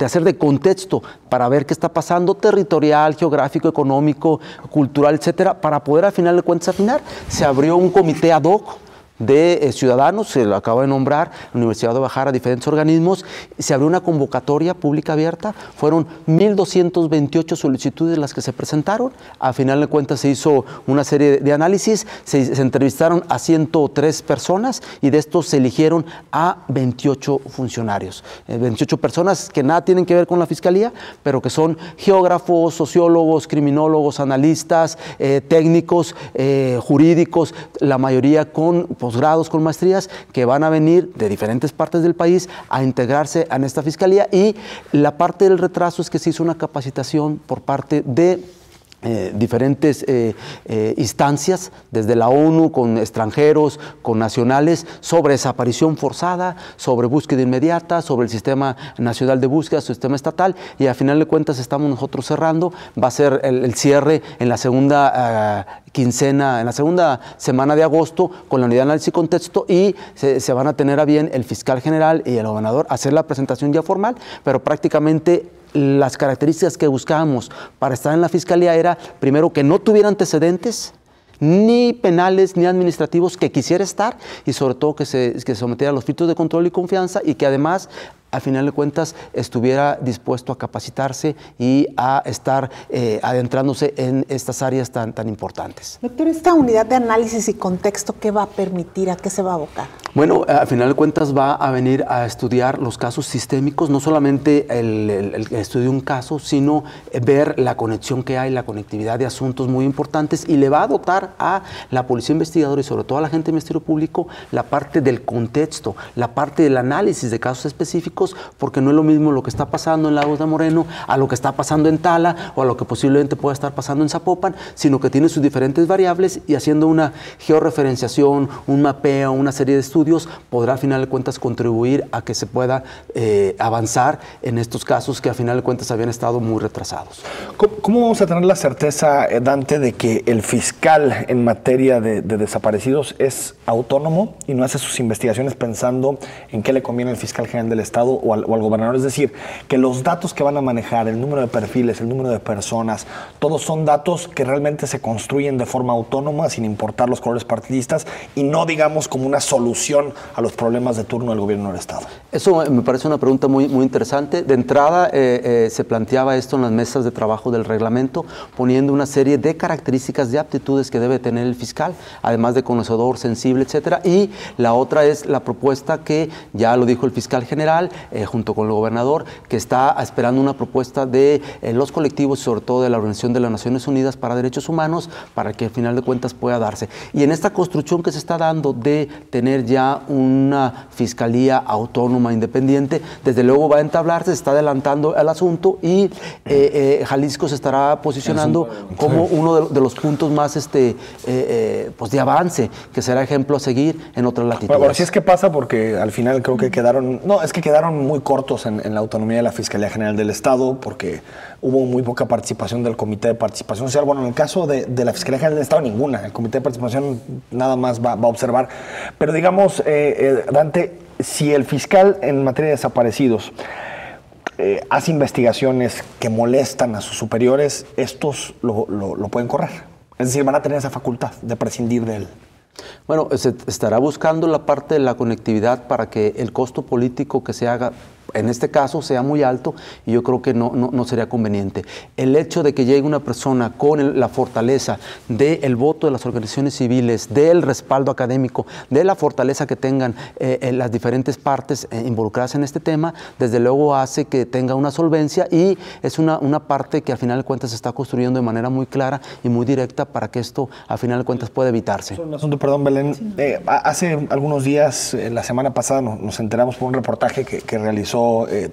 hacer de contexto para ver qué está pasando, territorial, geográfico, económico, cultural, etcétera, para poder al final de cuentas afinar. Se abrió un comité ad hoc de ciudadanos, se lo acabo de nombrar, la Universidad de Guadalajara, diferentes organismos. Se abrió una convocatoria pública abierta, fueron 1,228 solicitudes las que se presentaron. A final de cuentas se hizo una serie de análisis, se entrevistaron a 103 personas y de estos se eligieron a 28 funcionarios. 28 personas que nada tienen que ver con la Fiscalía, pero que son geógrafos, sociólogos, criminólogos, analistas, técnicos, jurídicos, la mayoría con posgrados, con maestrías, que van a venir de diferentes partes del país a integrarse en esta Fiscalía. Y la parte del retraso es que se hizo una capacitación por parte de diferentes instancias, desde la ONU, con extranjeros, con nacionales, sobre desaparición forzada, sobre búsqueda inmediata, sobre el Sistema Nacional de Búsqueda, sistema estatal, y a final de cuentas estamos nosotros cerrando. Va a ser el cierre en la segunda quincena, en la segunda semana de agosto, con la unidad de análisis y contexto, y se van a tener a bien el fiscal general y el gobernador hacer la presentación ya formal, pero prácticamente las características que buscábamos para estar en la Fiscalía era, primero, que no tuviera antecedentes, ni penales, ni administrativos, que quisiera estar, y sobre todo que se sometiera a los filtros de control y confianza, y que además, al final de cuentas, estuviera dispuesto a capacitarse y a estar adentrándose en estas áreas tan importantes. Doctor, esta unidad de análisis y contexto, ¿qué va a permitir? ¿A qué se va a abocar? Bueno, al final de cuentas va a venir a estudiar los casos sistémicos, no solamente el estudio de un caso, sino ver la conexión que hay, la conectividad de asuntos muy importantes, y le va a dotar a la policía investigadora y sobre todo a la gente del Ministerio Público la parte del contexto, la parte del análisis de casos específicos, porque no es lo mismo lo que está pasando en Lagos de Moreno a lo que está pasando en Tala o a lo que posiblemente pueda estar pasando en Zapopan, sino que tiene sus diferentes variables, y haciendo una georreferenciación, un mapeo, una serie de estudios, podrá a final de cuentas contribuir a que se pueda avanzar en estos casos que a final de cuentas habían estado muy retrasados. ¿Cómo vamos a tener la certeza, Dante, de que el fiscal en materia de desaparecidos es autónomo y no hace sus investigaciones pensando en qué le conviene al fiscal general del Estado o al gobernador? Es decir, que los datos que van a manejar, el número de perfiles, el número de personas, todos son datos que realmente se construyen de forma autónoma, sin importar los colores partidistas, y no, digamos, como una solución a los problemas de turno del gobierno del Estado. Eso me parece una pregunta muy interesante. De entrada, se planteaba esto en las mesas de trabajo del reglamento, poniendo una serie de características, de aptitudes que debe tener el fiscal, además de conocedor, sensible, etcétera. Y la otra es la propuesta que ya lo dijo el fiscal general, junto con el gobernador, que está esperando una propuesta de los colectivos y sobre todo de la Organización de las Naciones Unidas para Derechos Humanos, para que al final de cuentas pueda darse. Y en esta construcción que se está dando de tener ya una fiscalía autónoma, independiente, desde luego va a entablarse, se está adelantando el asunto, y Jalisco se estará posicionando como uno de los puntos más pues de avance, que será ejemplo a seguir en otras latitudes. Bueno, sí es que pasa, porque al final creo que quedaron muy cortos en la autonomía de la Fiscalía General del Estado, porque hubo muy poca participación del Comité de Participación Social. Bueno, en el caso de la Fiscalía General del Estado, ninguna. El Comité de Participación nada más va a observar. Pero digamos, Dante, si el fiscal en materia de desaparecidos hace investigaciones que molestan a sus superiores, estos lo pueden correr. Es decir, van a tener esa facultad de prescindir de él. Bueno, se estará buscando la parte de la conectividad para que el costo político que se haga en este caso sea muy alto, y yo creo que no sería conveniente. El hecho de que llegue una persona con la fortaleza del voto de las organizaciones civiles, del respaldo académico, de la fortaleza que tengan las diferentes partes involucradas en este tema, desde luego hace que tenga una solvencia, y es una parte que al final de cuentas se está construyendo de manera muy clara y muy directa para que esto al final de cuentas pueda evitarse. Un asunto, perdón, Belén. Sí. Hace algunos días, la semana pasada, nos enteramos por un reportaje que realizó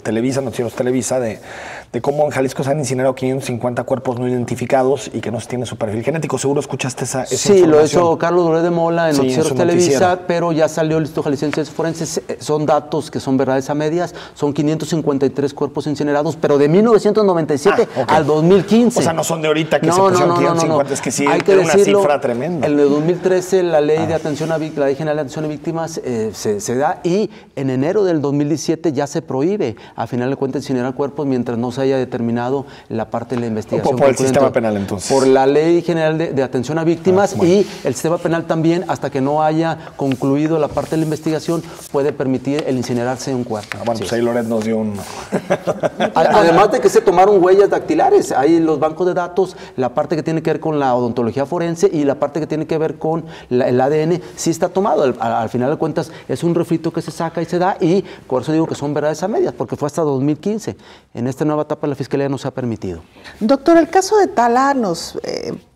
Televisa, Noticieros Televisa, de cómo en Jalisco se han incinerado 550 cuerpos no identificados y que no se tiene su perfil genético. ¿Seguro escuchaste esa información? Sí, lo hizo Carlos Loret de Mola en Noticieros Televisa, pero ya salió el Instituto Jalisciense de Ciencias Forenses. Son datos que son verdades a medias. Son 553 cuerpos incinerados, pero de 1997 al 2015. O sea, no son de ahorita que se pusieron 550, es que sí, hay que una cifra tremenda. En el 2013 la Ley de Atención a Víctimas, la Ley General de Atención a Víctimas se da, y en enero del 2017 ya se prohíbe, a final de cuentas, incinerar cuerpos mientras no se haya determinado la parte de la investigación. Por el sistema penal, entonces. Por la Ley General de Atención a Víctimas y el sistema penal también, hasta que no haya concluido la parte de la investigación, puede permitir el incinerarse de un cuerpo. Bueno, pues ahí Loret nos dio un... Además de que se tomaron huellas dactilares, hay los bancos de datos, la parte que tiene que ver con la odontología forense y la parte que tiene que ver con el ADN, sí está tomado. Al final de cuentas es un refrito que se saca y se da, y por eso digo que son verdades a medias, porque fue hasta 2015. En esta nueva etapa la Fiscalía no se ha permitido. Doctor, el caso de Tala nos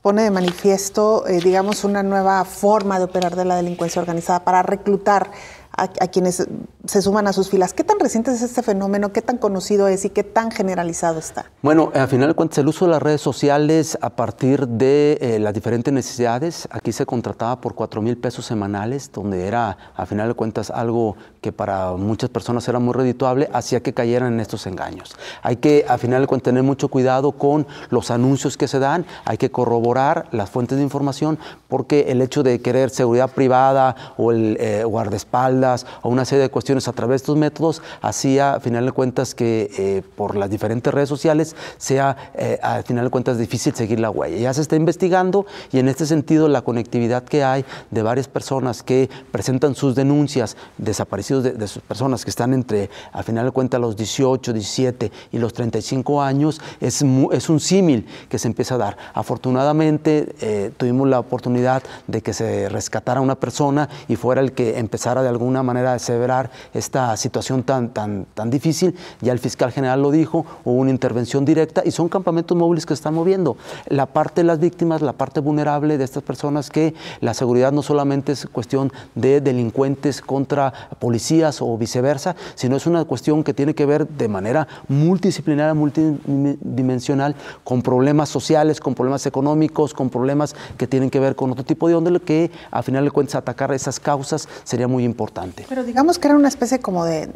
pone de manifiesto, digamos, una nueva forma de operar de la delincuencia organizada para reclutar a quienes se suman a sus filas. ¿Qué tan reciente es este fenómeno? ¿Qué tan conocido es y qué tan generalizado está? Bueno, al final de cuentas, el uso de las redes sociales a partir de las diferentes necesidades, aquí se contrataba por 4,000 pesos semanales, donde era, a final de cuentas, algo que para muchas personas era muy redituable, hacía que cayeran en estos engaños. Hay que, a final de cuentas, tener mucho cuidado con los anuncios que se dan, hay que corroborar las fuentes de información, porque el hecho de querer seguridad privada o el guardaespaldas o una serie de cuestiones a través de estos métodos hacía, a final de cuentas, que por las diferentes redes sociales sea, a final de cuentas, difícil seguir la huella. Ya se está investigando, y en este sentido la conectividad que hay de varias personas que presentan sus denuncias, desaparecidos de sus personas que están entre, a final de cuentas, los 18, 17 y los 35 años, es un símil que se empieza a dar. Afortunadamente tuvimos la oportunidad de que se rescatara una persona y fuera el que empezara de alguna manera a aseverar esta situación tan difícil. Ya el fiscal general lo dijo, hubo una intervención directa y son campamentos móviles que se están moviendo. La parte de las víctimas, la parte vulnerable de estas personas, que la seguridad no solamente es cuestión de delincuentes contra policías o viceversa, sino es una cuestión que tiene que ver de manera multidisciplinaria, multidimensional, con problemas sociales, con problemas económicos, con problemas que tienen que ver con otro tipo de índole, que a final de cuentas atacar esas causas sería muy importante. Pero digamos que era una especie como de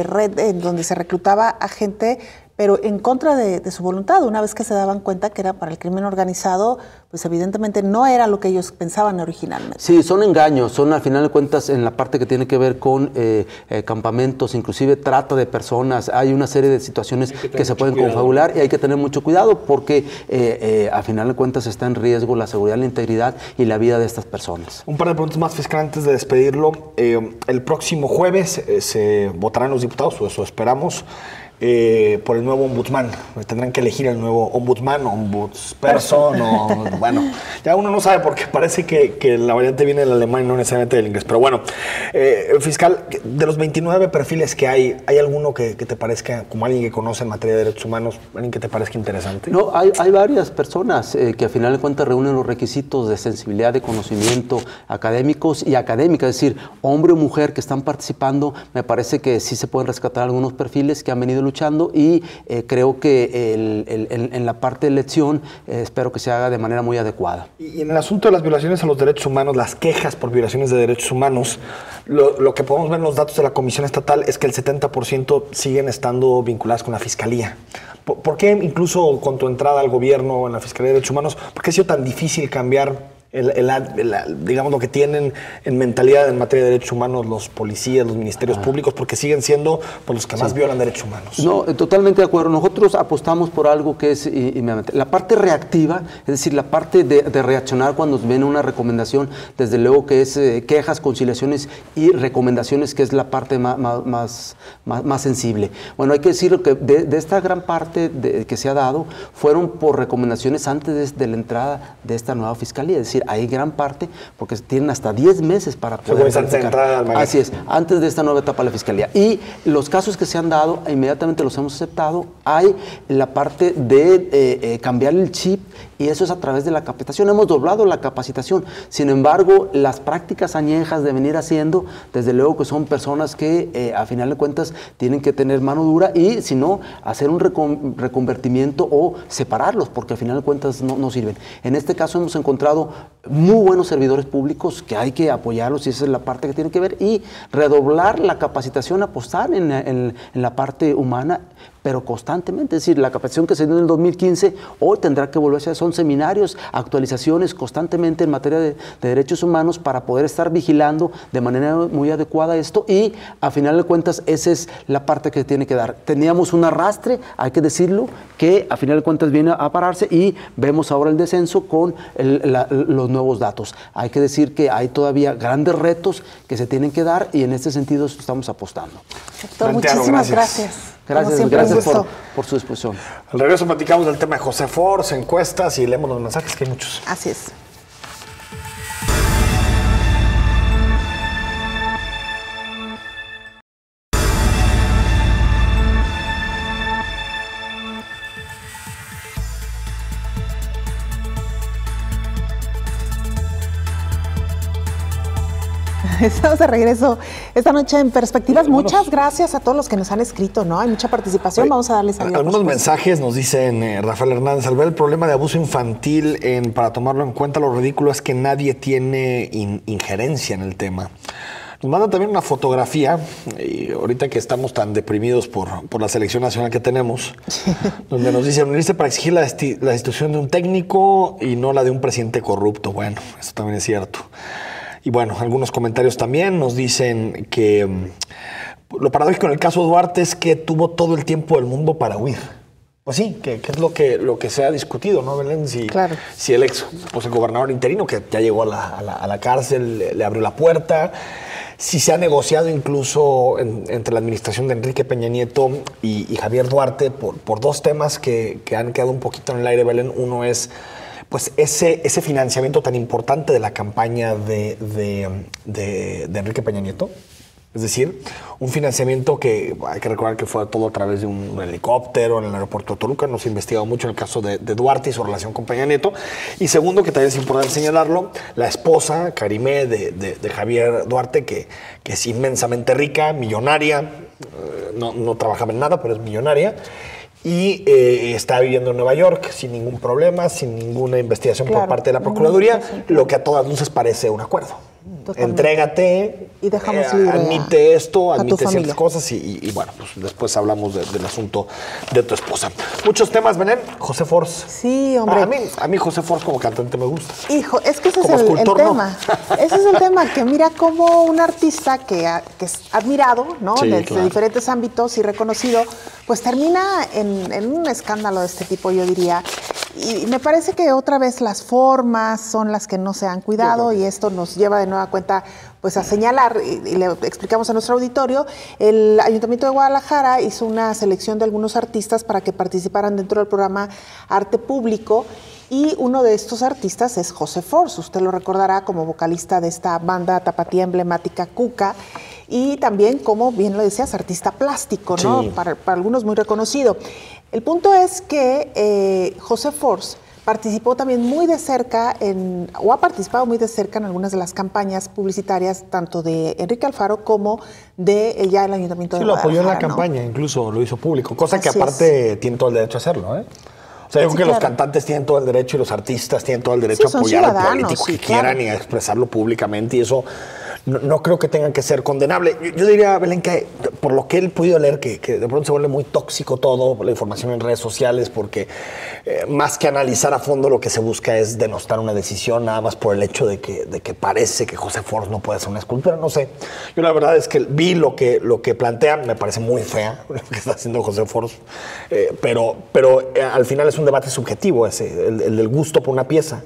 red en donde se reclutaba a gente, pero en contra de su voluntad. Una vez que se daban cuenta que era para el crimen organizado, pues evidentemente no era lo que ellos pensaban originalmente. Sí, son engaños, son, al final de cuentas, en la parte que tiene que ver con campamentos, inclusive trata de personas. Hay una serie de situaciones que se pueden confabular, y hay que tener mucho cuidado, porque al final de cuentas está en riesgo la seguridad, la integridad y la vida de estas personas. Un par de preguntas más, fiscal, antes de despedirlo. El próximo jueves se votarán los diputados, o eso esperamos, por el nuevo ombudsman. Tendrán que elegir el nuevo ombudsman, ombudsperson, o bueno, ya uno no sabe, porque parece que la variante viene del alemán y no necesariamente del inglés. Pero bueno, fiscal, de los 29 perfiles que ¿hay alguno que te parezca, como alguien que conoce en materia de derechos humanos, alguien que te parezca interesante? No, hay varias personas que a final de cuentas reúnen los requisitos de sensibilidad, de conocimiento, académicos y académicas, es decir, hombre o mujer que están participando. Me parece que sí se pueden rescatar algunos perfiles que han venido luchando, y creo que en la parte de elección espero que se haga de manera muy adecuada. Y en el asunto de las violaciones a los derechos humanos, las quejas por violaciones de derechos humanos, lo que podemos ver en los datos de la Comisión Estatal es que el 70% siguen estando vinculadas con la Fiscalía. ¿Por qué, incluso con tu entrada al gobierno en la Fiscalía de Derechos Humanos, por qué ha sido tan difícil cambiar digamos, lo que tienen en mentalidad en materia de derechos humanos los policías, los ministerios públicos, porque siguen siendo pues, los que más violan derechos humanos? No, totalmente de acuerdo. Nosotros apostamos por algo que es inmediatamente la parte reactiva, es decir, la parte de reaccionar cuando viene una recomendación, desde luego que es quejas, conciliaciones y recomendaciones, que es la parte más sensible. Bueno, hay que decir que de esta gran parte que se ha dado, fueron por recomendaciones antes de la entrada de esta nueva fiscalía, es decir, hay gran parte, porque tienen hasta 10 meses para poder entrar. Así es, antes de esta nueva etapa de la Fiscalía. Y los casos que se han dado, inmediatamente los hemos aceptado. Hay la parte de cambiar el chip, y eso es a través de la capacitación. Hemos doblado la capacitación. Sin embargo, las prácticas añejas de venir haciendo, desde luego que son personas que a final de cuentas tienen que tener mano dura, y si no, hacer un reconvertimiento o separarlos, porque a final de cuentas no sirven. En este caso hemos encontrado muy buenos servidores públicos que hay que apoyarlos, y esa es la parte que tiene que ver, y redoblar la capacitación, apostar en la parte humana, pero constantemente. Es decir, la capacitación que se dio en el 2015, hoy tendrá que volverse a... Son seminarios, actualizaciones constantemente en materia de derechos humanos para poder estar vigilando de manera muy adecuada esto, y a final de cuentas esa es la parte que tiene que dar. Teníamos un arrastre, hay que decirlo, que a final de cuentas viene a pararse, y vemos ahora el descenso con los nuevos datos. Hay que decir que hay todavía grandes retos que se tienen que dar, y en este sentido estamos apostando. Doctor, muchísimas gracias. Gracias por su disposición. Al regreso platicamos del tema de José Force, encuestas, y leemos los mensajes, que hay muchos. Así es. Estamos de regreso esta noche en Perspectivas. Muchas gracias a todos los que nos han escrito, ¿no? Hay mucha participación, vamos a darles salida. Algunos mensajes nos dicen, Rafael Hernández, al ver el problema de abuso infantil, para tomarlo en cuenta, lo ridículo es que nadie tiene injerencia en el tema. Nos mandan también una fotografía, y ahorita que estamos tan deprimidos por la selección nacional que tenemos, donde nos dice unirse para exigir la destitución de un técnico y no la de un presidente corrupto. Bueno, eso también es cierto. Y bueno, algunos comentarios también nos dicen que lo paradójico en el caso de Duarte es que tuvo todo el tiempo del mundo para huir. Pues sí, que es lo que se ha discutido, ¿no, Belén? Claro. Si el el gobernador interino, que ya llegó a la cárcel, le abrió la puerta, si se ha negociado incluso entre la administración de Enrique Peña Nieto y Javier Duarte por dos temas que han quedado un poquito en el aire, Belén. Uno es pues ese financiamiento tan importante de la campaña de Enrique Peña Nieto. Es decir, un financiamiento que hay que recordar que fue todo a través de un helicóptero en el aeropuerto de Toluca. No se ha investigado mucho en el caso de Duarte y su relación con Peña Nieto. Y segundo, que también es importante señalarlo, la esposa, Karimé, de Javier Duarte, que es inmensamente rica, millonaria, no trabajaba en nada, pero es millonaria. Y está viviendo en Nueva York sin ningún problema, sin ninguna investigación por parte de la Procuraduría, lo que a todas luces parece un acuerdo. Totalmente. Entrégate, y dejamos libre admite esto, admite ciertas cosas y bueno, pues después hablamos del asunto de tu esposa. Muchos temas, Belén. José Force. Sí, hombre. A mí José Force como cantante me gusta. Hijo, es que ese es el tema. Ese es el tema, que mira cómo un artista que es admirado, ¿no? Sí, desde diferentes ámbitos y reconocido, pues termina en un escándalo de este tipo, yo diría. Y me parece que otra vez las formas son las que no se han cuidado, y esto nos lleva de nueva cuenta pues a señalar, y le explicamos a nuestro auditorio, el Ayuntamiento de Guadalajara hizo una selección de algunos artistas para que participaran dentro del programa Arte Público, y uno de estos artistas es José Force. Usted lo recordará como vocalista de esta banda tapatía emblemática Cuca, y también, como bien lo decías, artista plástico, ¿no? Sí. Para algunos muy reconocido. El punto es que José Force participó también muy de cerca o ha participado muy de cerca en algunas de las campañas publicitarias, tanto de Enrique Alfaro como de ya el Ayuntamiento de Guadalajara. Sí, lo apoyó en la campaña, incluso lo hizo público, cosa que aparte tiene todo el derecho a hacerlo, ¿eh? O sea, yo creo que los cantantes tienen todo el derecho y los artistas tienen todo el derecho a apoyar al político que quieran y a expresarlo públicamente, y eso no creo que tengan que ser condenable. Yo diría, Belén, que por lo que he podido leer, que de pronto se vuelve muy tóxico todo, la información en redes sociales, porque más que analizar a fondo, lo que se busca es denostar una decisión, nada más por el hecho de que parece que José Force no puede hacer una escultura. No sé, yo la verdad es que vi lo que plantea, me parece muy fea lo que está haciendo José Force, pero al final es un debate subjetivo ese, el del gusto por una pieza.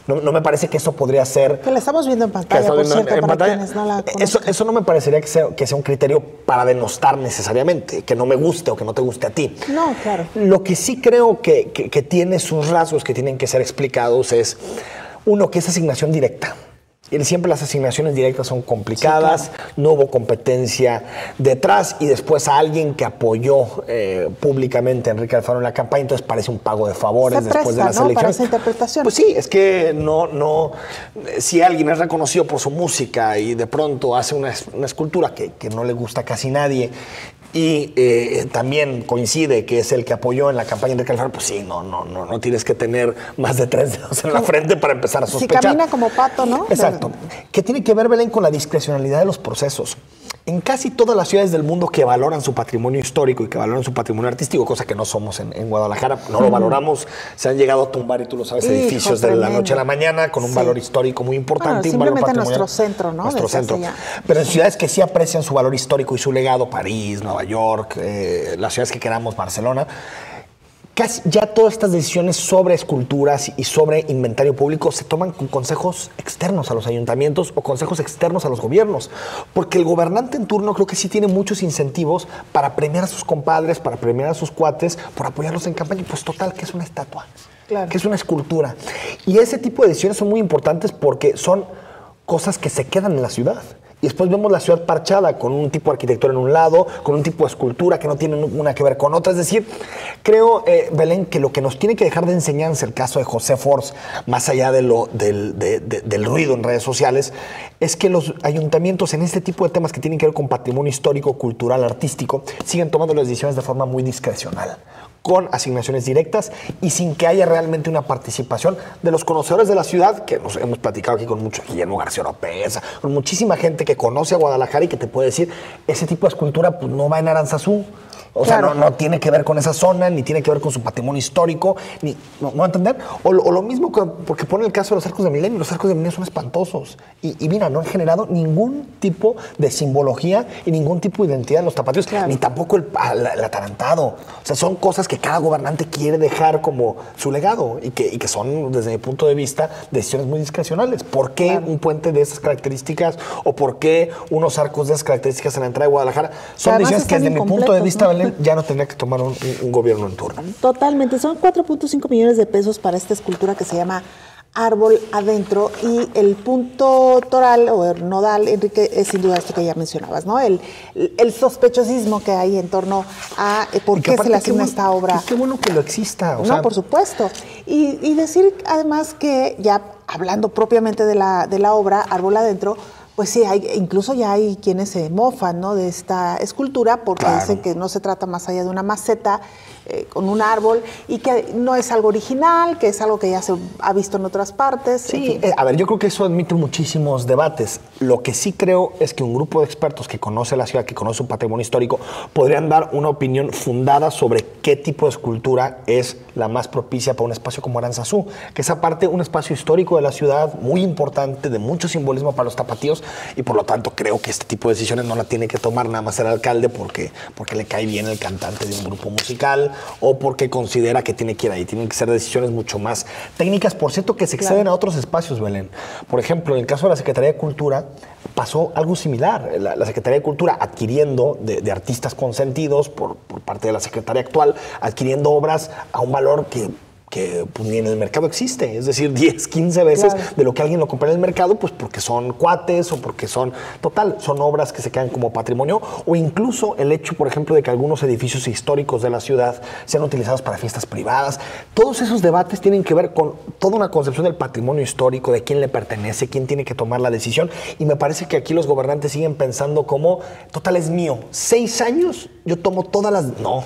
No me parece que eso podría ser... Que la estamos viendo en pantalla, por cierto, para quienes no la conozcan. Eso no me parecería que sea un criterio para denostar necesariamente, que no me guste o que no te guste a ti. No, claro. Lo que sí creo que tiene sus rasgos que tienen que ser explicados es, uno, que es asignación directa. Y siempre las asignaciones directas son complicadas, sí, claro. No hubo competencia detrás, y después a alguien que apoyó públicamente a Enrique Alfaro en la campaña, entonces parece un pago de favores después de las elecciones. Para esa interpretación. Pues sí, es que si alguien es reconocido por su música y de pronto hace una escultura que no le gusta a casi nadie, y también coincide que es el que apoyó en la campaña de Enrique Alfaro, pues sí, no tienes que tener más de 3 dedos en la frente para empezar a sospechar. Si camina como pato, ¿no? Exacto. ¿Qué tiene que ver, Belén, con la discrecionalidad de los procesos? En casi todas las ciudades del mundo que valoran su patrimonio histórico y que valoran su patrimonio artístico, cosa que no somos en Guadalajara, no lo valoramos, se han llegado a tumbar, y tú lo sabes, edificios de la noche a la mañana con un valor histórico muy importante. Bueno, y un valor simplemente patrimonial. nuestro centro, ¿no? Nuestro centro. Pero en ciudades que sí aprecian su valor histórico y su legado, París, Nueva York, las ciudades que queramos, Barcelona, casi ya todas estas decisiones sobre esculturas y sobre inventario público se toman con consejos externos a los ayuntamientos o consejos externos a los gobiernos, porque el gobernante en turno creo que sí tiene muchos incentivos para premiar a sus compadres, para premiar a sus cuates, por apoyarlos en campaña. Pues total, que es una estatua, que es una escultura. Y ese tipo de decisiones son muy importantes porque son cosas que se quedan en la ciudad. Y después vemos la ciudad parchada con un tipo de arquitectura en un lado, con un tipo de escultura que no tiene una que ver con otra. Es decir, creo, Belén, que lo que nos tiene que dejar de enseñanza el caso de José Force, más allá de del ruido en redes sociales, es que los ayuntamientos en este tipo de temas que tienen que ver con patrimonio histórico, cultural, artístico, siguen tomando las decisiones de forma muy discrecional, con asignaciones directas y sin que haya realmente una participación de los conocedores de la ciudad, que nos hemos platicado aquí con mucho Guillermo García López, con muchísima gente que conoce a Guadalajara y que te puede decir, ese tipo de escultura pues, no va en Aranzazú. O sea, no tiene que ver con esa zona, ni tiene que ver con su patrimonio histórico, ni, ¿no va a entender? O lo mismo, porque pone el caso de los arcos de Milenio. Los arcos de Milenio son espantosos. Y mira, no han generado ningún tipo de simbología y ningún tipo de identidad en los tapatíos, ni tampoco el atarantado. O sea, son cosas que cada gobernante quiere dejar como su legado y que son, desde mi punto de vista, decisiones muy discrecionales. ¿Por qué un puente de esas características o por qué unos arcos de esas características en la entrada de Guadalajara? Son decisiones que, desde mi punto de vista, ¿no? Ya no tendría que tomar un gobierno en turno. Totalmente. Son 4.5 millones de pesos para esta escultura que se llama Árbol Adentro, y el punto toral o el nodal, Enrique, es sin duda esto que ya mencionabas, ¿no? El sospechosismo que hay en torno a por qué se le asigna esta obra. Qué bueno que lo exista. No, por supuesto. Y decir además que, ya hablando propiamente de la obra Árbol Adentro, pues sí, incluso ya hay quienes se mofan, ¿no?, de esta escultura porque dicen que no se trata más allá de una maceta con un árbol y que no es algo original, que es algo que ya se ha visto en otras partes. Sí, a ver, yo creo que eso admite muchísimos debates. Lo que sí creo es que un grupo de expertos que conoce la ciudad, que conoce su patrimonio histórico, podrían dar una opinión fundada sobre qué tipo de escultura es la más propicia para un espacio como Aranzazú, que es aparte un espacio histórico de la ciudad muy importante, de mucho simbolismo para los tapatíos, y por lo tanto creo que este tipo de decisiones no la tiene que tomar nada más el alcalde porque le cae bien el cantante de un grupo musical o porque considera que tiene que ir ahí. Tienen que ser decisiones mucho más técnicas, por cierto, que se exceden a otros espacios, Belén. Por ejemplo, en el caso de la Secretaría de Cultura pasó algo similar. La Secretaría de Cultura adquiriendo de artistas consentidos por parte de la Secretaría actual, adquiriendo obras a un valor que pues, ni en el mercado existe, es decir, 10, 15 veces de lo que alguien lo compra en el mercado, pues porque son cuates o porque son obras que se quedan como patrimonio, o incluso el hecho, por ejemplo, de que algunos edificios históricos de la ciudad sean utilizados para fiestas privadas. Todos esos debates tienen que ver con toda una concepción del patrimonio histórico, de quién le pertenece, quién tiene que tomar la decisión, y me parece que aquí los gobernantes siguen pensando como, total, es mío, 6 años, yo tomo todas las... No.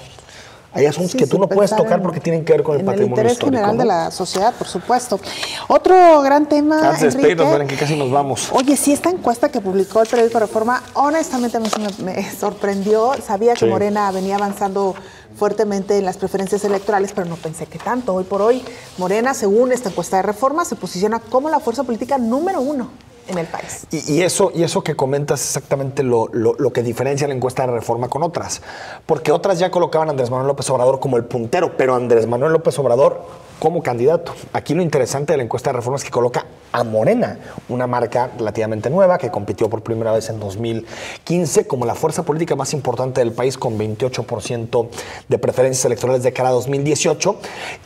Hay asuntos que tú no puedes tocar porque tienen que ver con el patrimonio histórico. El interés general de la sociedad, por supuesto. Otro gran tema, antes de despedirnos, Belén, que casi nos vamos. Oye, sí, esta encuesta que publicó el periódico Reforma, honestamente a mí me sorprendió. Sabía que Morena venía avanzando fuertemente en las preferencias electorales, pero no pensé que tanto. Hoy por hoy, Morena, según esta encuesta de Reforma, se posiciona como la fuerza política número 1 en el país. Y eso que comentas es exactamente lo que diferencia la encuesta de Reforma con otras. Porque otras ya colocaban a Andrés Manuel López Obrador como el puntero, pero Andrés Manuel López Obrador como candidato. Aquí lo interesante de la encuesta de Reforma es que coloca a Morena, una marca relativamente nueva que compitió por primera vez en 2015 como la fuerza política más importante del país, con 28% de preferencias electorales de cara a 2018,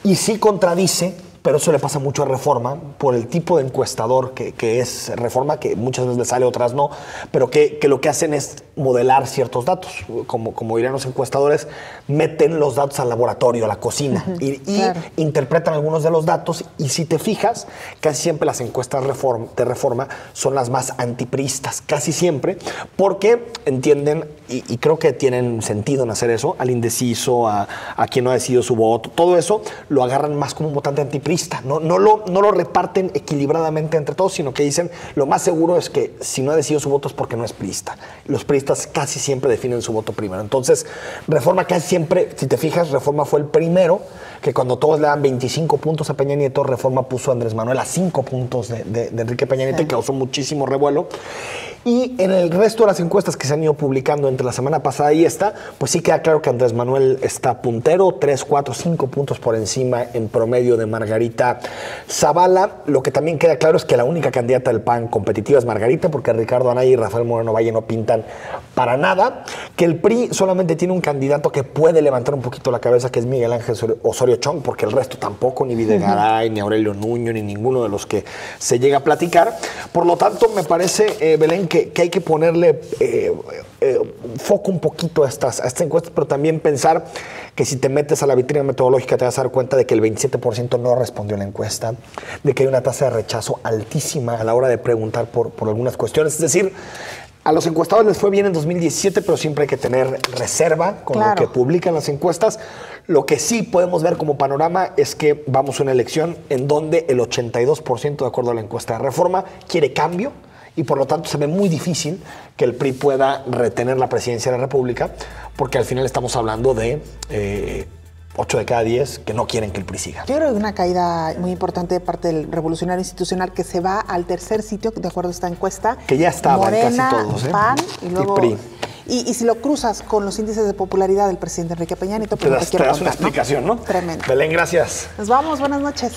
y sí contradice, pero eso le pasa mucho a Reforma por el tipo de encuestador que es Reforma, que muchas veces le sale, otras no, pero que lo que hacen es modelar ciertos datos. Como dirían los encuestadores, meten los datos al laboratorio, a la cocina, y interpretan algunos de los datos, y si te fijas, casi siempre las encuestas de Reforma son las más antipriistas, casi siempre, porque entienden, y creo que tienen sentido en hacer eso, al indeciso, a quien no ha decidido su voto, todo eso lo agarran más como un votante antipriista, priista. No lo reparten equilibradamente entre todos, sino que dicen lo más seguro es que si no ha decidido su voto es porque no es priista. Los priistas casi siempre definen su voto primero. Entonces, Reforma casi siempre, si te fijas, Reforma fue el primero que cuando todos le dan 25 puntos a Peña Nieto, Reforma puso a Andrés Manuel a 5 puntos de Enrique Peña Nieto, y causó muchísimo revuelo. Y en el resto de las encuestas que se han ido publicando entre la semana pasada y esta, pues sí queda claro que Andrés Manuel está puntero, 3, 4, 5 puntos por encima en promedio de Margarita Zavala. Lo que también queda claro es que la única candidata del PAN competitiva es Margarita, porque Ricardo Anaya y Rafael Moreno Valle no pintan para nada. Que el PRI solamente tiene un candidato que puede levantar un poquito la cabeza, que es Miguel Ángel Osorio Chong, porque el resto tampoco, ni Videgaray, ni Aurelio Nuño, ni ninguno de los que se llega a platicar. Por lo tanto, me parece, Belén, que hay que ponerle foco un poquito a estas encuestas, pero también pensar que si te metes a la vitrina metodológica te vas a dar cuenta de que el 27% no respondió a la encuesta, de que hay una tasa de rechazo altísima a la hora de preguntar por algunas cuestiones. Es decir, a los encuestadores les fue bien en 2017, pero siempre hay que tener reserva con lo que publican las encuestas. Lo que sí podemos ver como panorama es que vamos a una elección en donde el 82%, de acuerdo a la encuesta de Reforma, quiere cambio, y por lo tanto se ve muy difícil que el PRI pueda retener la presidencia de la República, porque al final estamos hablando de 8 de cada 10 que no quieren que el PRI siga. Yo creo que una caída muy importante de parte del Revolucionario Institucional, que se va al tercer sitio, de acuerdo a esta encuesta. Que ya estaba Morena, casi todos, PAN y luego PRI. Y si lo cruzas con los índices de popularidad del presidente Enrique Peña Nieto, te das una explicación, ¿no? Tremendo. Belén, gracias. Nos vamos, buenas noches.